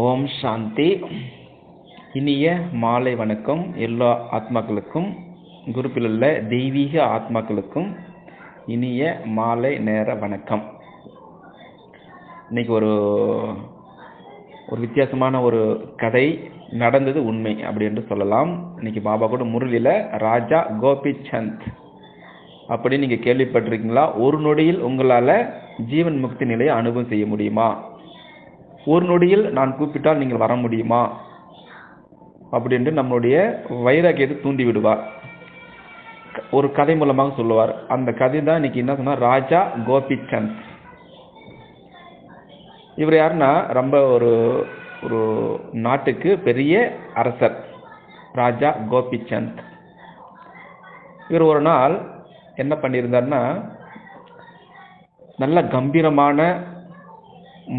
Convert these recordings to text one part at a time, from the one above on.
ஓம் சாந்தி. இனிய மாலை வணக்கம். எல்லா ஆத்மாக்களுக்கும், குரூப்பில் உள்ள தெய்வீக ஆத்மாக்களுக்கும் இனிய மாலை நேர வணக்கம். இன்னைக்கு ஒரு வித்தியாசமான ஒரு கதை நடந்தது, உண்மை அப்படி என்று சொல்லலாம். இன்னைக்கு பாபா கூட முரளியில் ராஜா கோபிசந்த் அப்படி நீங்கள் கேள்விப்பட்டிருக்கீங்களா? ஒரு நொடியில் உங்களால் ஜீவன் முக்தி நிலையை அனுபவம் செய்ய முடியுமா? ஒரு நொடியில் நான் கூப்பிட்டால் நீங்கள் வர முடியுமா அப்படின்ட்டு நம்மளுடைய வைராக்கியத்தை தூண்டி விடுவார். ஒரு கதை மூலமாக சொல்லுவார். அந்த கதை தான் இன்னைக்கு என்ன சொன்னார், ராஜா கோபிசந்த். இவர் யாருன்னா, ரொம்ப ஒரு நாட்டுக்கு பெரிய அரசர் ராஜா கோபிசந்த். இவர் ஒரு நாள் என்ன பண்ணியிருந்தார்னா, நல்ல கம்பீரமான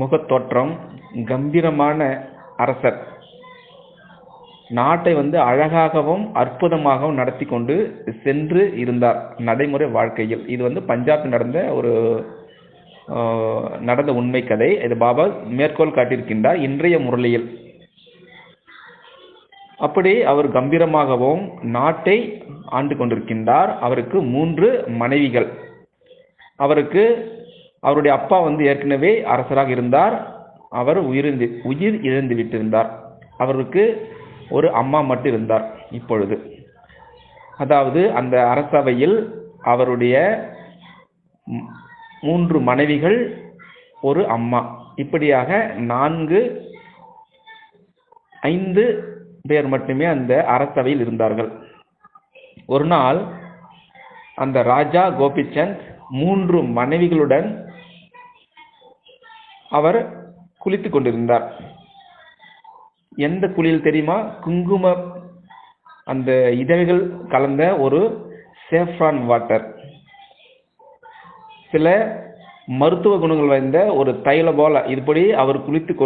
முகத்தோற்றம், கம்பீரமான அரசர், நாட்டை அழகாகவும் அற்புதமாகவும் நடத்தி கொண்டு சென்று இருந்தார் நடைமுறை வாழ்க்கையில். இது பஞ்சாபில் நடந்த உண்மை கதை. இது பாபா மேற்கோள் காட்டியிருக்கின்றார் இன்றைய முரளியில். அப்படி அவர் கம்பீரமாகவும் நாட்டை ஆண்டு கொண்டிருக்கின்றார். அவருக்கு 3 மனைவிகள். அவருடைய அப்பா ஏற்கனவே அரசராக இருந்தார். அவர் உயிர் இழந்து விட்டிருந்தார். அவருக்கு ஒரு அம்மா மட்டும் இருந்தார் இப்பொழுது. அதாவது அந்த அரசவையில் அவருடைய 3 மனைவிகள், ஒரு அம்மா, இப்படியாக 5 பேர் மட்டுமே அந்த அரசவையில் இருந்தார்கள். ஒரு நாள் அந்த ராஜா கோபிசந்த் 3 மனைவிகளுடன் அவர் குளித்துக் கொண்டிருந்தார். எந்த குளியல் தெரியுமா? குங்கும அந்த இதழ்கள் கலந்த ஒரு சேஃப்ரான் வாட்டர், சில மருத்துவ குணங்கள் வாய்ந்த ஒரு தைல போல இதுபடி அவர் குளித்துக்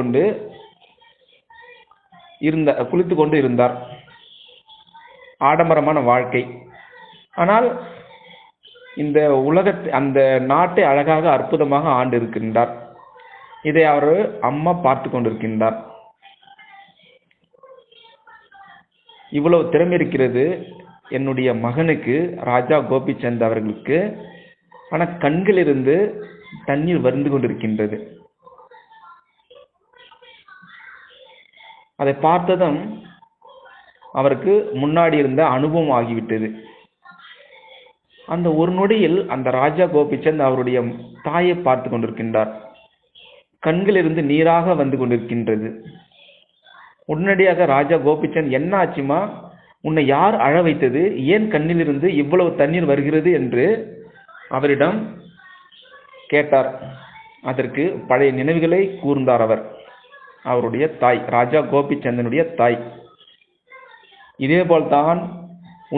கொண்டு இருந்தார். ஆடம்பரமான வாழ்க்கை. ஆனால் இந்த அந்த நாட்டை அழகாக அற்புதமாக ஆண்டு இருக்கின்றார். இதை அவர் அம்மா பார்த்து கொண்டிருக்கின்றார். இவ்வளவு திறமை இருக்கிறது என்னுடைய மகனுக்கு, ராஜா கோபிசந்த் அவர்களுக்கு. ஆனால் கண்களிலிருந்து தண்ணீர் வந்து கொண்டிருக்கின்றது. அதை பார்த்ததும் அவருக்கு முன்னாடி இருந்த அனுபவம் ஆகிவிட்டது. அந்த ஒரு நொடியில் அந்த ராஜா கோபிசந்த் அவருடைய தாயை பார்த்து கொண்டிருக்கின்றார். கண்களிலிருந்து நீராக வந்து கொண்டிருக்கின்றது. உடனடியாக ராஜா கோபிசந்த், என்ன ஆச்சுமா, உன்னை யார் அழ வைத்தது, ஏன் கண்ணிலிருந்து இவ்வளவு தண்ணீர் வருகிறது என்று அவரிடம் கேட்டார். அதற்கு பழைய நினைவுகளை கூர்ந்தார் அவர். அவருடைய தாய், ராஜா கோபிசந்தனுடைய தாய், இதேபோல்தான்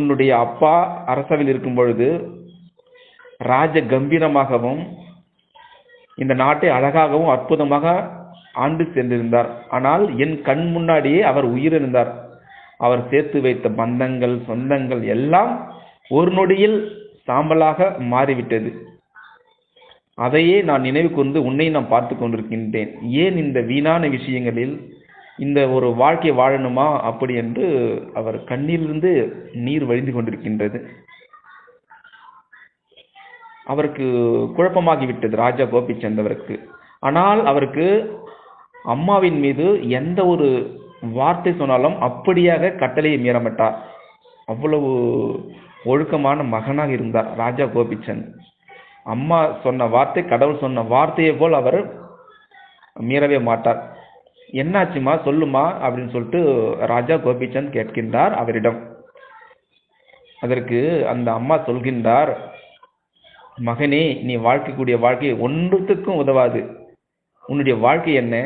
உன்னுடைய அப்பா அரசவையில் இருக்கும் பொழுது ராஜ கம்பீரமாகவும் இந்த நாட்டை அழகாகவும் அற்புதமாக ஆண்டு சென்றிருந்தார். ஆனால் என் கண் முன்னாடியே அவர் உயிரிழந்தார். அவர் சேர்த்து வைத்த பந்தங்கள், சொந்தங்கள் எல்லாம் ஒரு நொடியில் சாம்பலாக மாறிவிட்டது. அதையே நான் நினைவு கூர்ந்து உன்னை நான் பார்த்து கொண்டிருக்கின்றேன். ஏன் இந்த வீணான விஷயங்களில் இந்த ஒரு வாழ்க்கை வாழணுமா அப்படி என்று அவர் கண்ணிலிருந்து நீர் வழிந்து கொண்டிருக்கின்றது. அவருக்கு குழப்பமாகிவிட்டது ராஜா கோபிசந்த் அவருக்கு. ஆனால் அவருக்கு அம்மாவின் மீது எந்த ஒரு வார்த்தை சொன்னாலும் அப்படியாக கட்டளையை மீறமாட்டார். அவ்வளவு ஒழுக்கமான மகனாக இருந்தார் ராஜா கோபிசந்த். அம்மா சொன்ன வார்த்தை, கடவுள் சொன்ன வார்த்தையை போல் அவர் மீறவே மாட்டார். என்னாச்சுமா, சொல்லுமா அப்படின்னு சொல்லிட்டு ராஜா கோபிசந்த் கேட்கின்றார் அவரிடம். அதற்கு அந்த அம்மா சொல்கின்றார், மகனே, நீ வாழ்க்கைக்கூடிய வாழ்க்கை ஒன்றுத்துக்கும் உதவாது. உன்னுடைய வாழ்க்கை என்ன,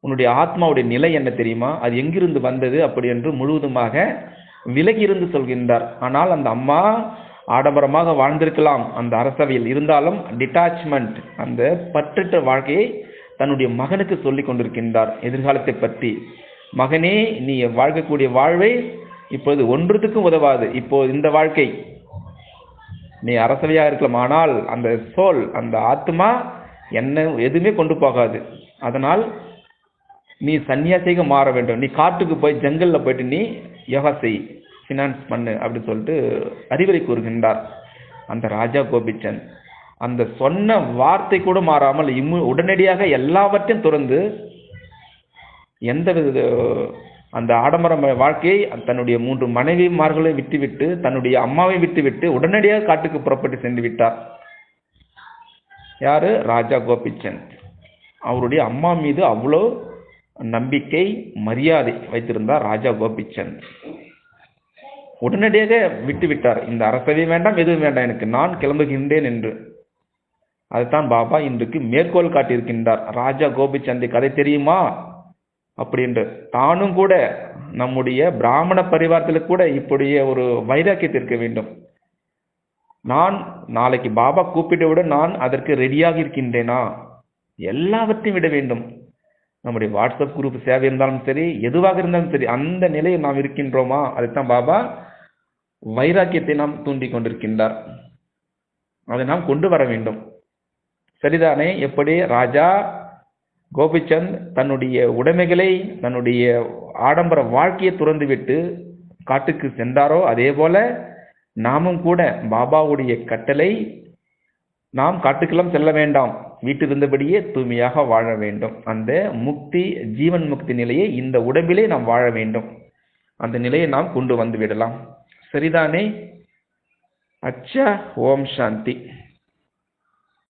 உன்னுடைய ஆத்மாவுடைய நிலை என்ன தெரியுமா, அது எங்கிருந்து வந்தது அப்படி என்று முழுவதுமாக விலகி இருந்து சொல்கின்றார். ஆனால் அந்த அம்மா ஆடம்பரமாக வாழ்ந்திருக்கலாம் அந்த அரசவையில், இருந்தாலும் டிட்டாச்மெண்ட், அந்த பற்றற்ற வாழ்க்கையை தன்னுடைய மகனுக்கு சொல்லிக் கொண்டிருக்கின்றார் எதிர்காலத்தை பற்றி. மகனே, நீ வாழ்க்கக்கூடிய வாழ்வை இப்போது ஒன்றுத்துக்கும் உதவாது. இப்போ இந்த வாழ்க்கை நீ அரசவையாக இருக்கலாம், ஆனால் அந்த சோல், அந்த ஆத்மா என்ன எதுவுமே கொண்டு போகாது. அதனால் நீ சன்னியாசியாக மாற வேண்டும், நீ காட்டுக்கு போய் ஜங்கல்ல போயிட்டு நீ யோகா செய், ஃபினான்ஸ் பண்ணு அப்படின்னு சொல்லிட்டு அறிவுரை கூறுகின்றார் அந்த ராஜா கோபிச்சந்த். அந்த சொன்ன வார்த்தை கூட மாறாமல் உடனடியாக எல்லாவற்றையும் துறந்து எந்த வித அந்த ஆடம்பர வாழ்க்கையை தன்னுடைய 3 மனைவிமார்களை விட்டுவிட்டு தன்னுடைய அம்மாவை விட்டுவிட்டு உடனடியாக காட்டுக்கு புறப்பட்டு சென்று விட்டார். யாரு? ராஜா கோபிச்சந்த். அவருடைய அம்மா மீது அவ்வளோ நம்பிக்கை மரியாதை வைத்திருந்தார் ராஜா கோபிச்சந்த். உடனடியாக விட்டு விட்டார். இந்த அரசவை வேண்டாம், எதுவும் வேண்டாம், எனக்கு நான் கிளம்புகின்றேன் என்று. அதுதான் பாபா இன்றைக்கு மேற்கோள் காட்டியிருக்கின்றார். ராஜா கோபிச்சந்தை கதை தெரியுமா அப்படின்று. தானும் கூட நம்முடைய பிராமண பரிவாரத்தில் கூட இப்படியே ஒரு வைராக்கியத்தை இருக்க வேண்டும். நான் நாளைக்கு பாபா கூப்பிட்டு விட நான் அதற்கு ரெடியாக இருக்கின்றேனா, எல்லாவற்றையும் விட வேண்டும். நம்முடைய வாட்ஸ்அப் குரூப் சேவை இருந்தாலும் சரி, எதுவாக இருந்தாலும் சரி, அந்த நிலையில் நாம் இருக்கின்றோமா? அதுதான் பாபா வைராக்கியத்தை நாம் தூண்டி கொண்டிருக்கின்றார். அதை நாம் கொண்டு வர வேண்டும். சரிதானே? எப்படி ராஜா கோபிச்சந்த் தன்னுடைய உடைமைகளை, தன்னுடைய ஆடம்பர வாழ்க்கையை துறந்துவிட்டு காட்டுக்கு சென்றாரோ, அதே போல நாமும் கூட பாபாவுடைய கட்டளை, நாம் காட்டுக்கெல்லாம் செல்ல வேண்டாம், வீட்டில் இருந்தபடியே தூய்மையாக வாழ வேண்டும். அந்த முக்தி, ஜீவன் முக்தி நிலையை இந்த உடம்பிலே நாம் வாழ வேண்டும். அந்த நிலையை நாம் கொண்டு வந்து விடலாம். சரிதானே? அச்சா. ஓம் சாந்தி.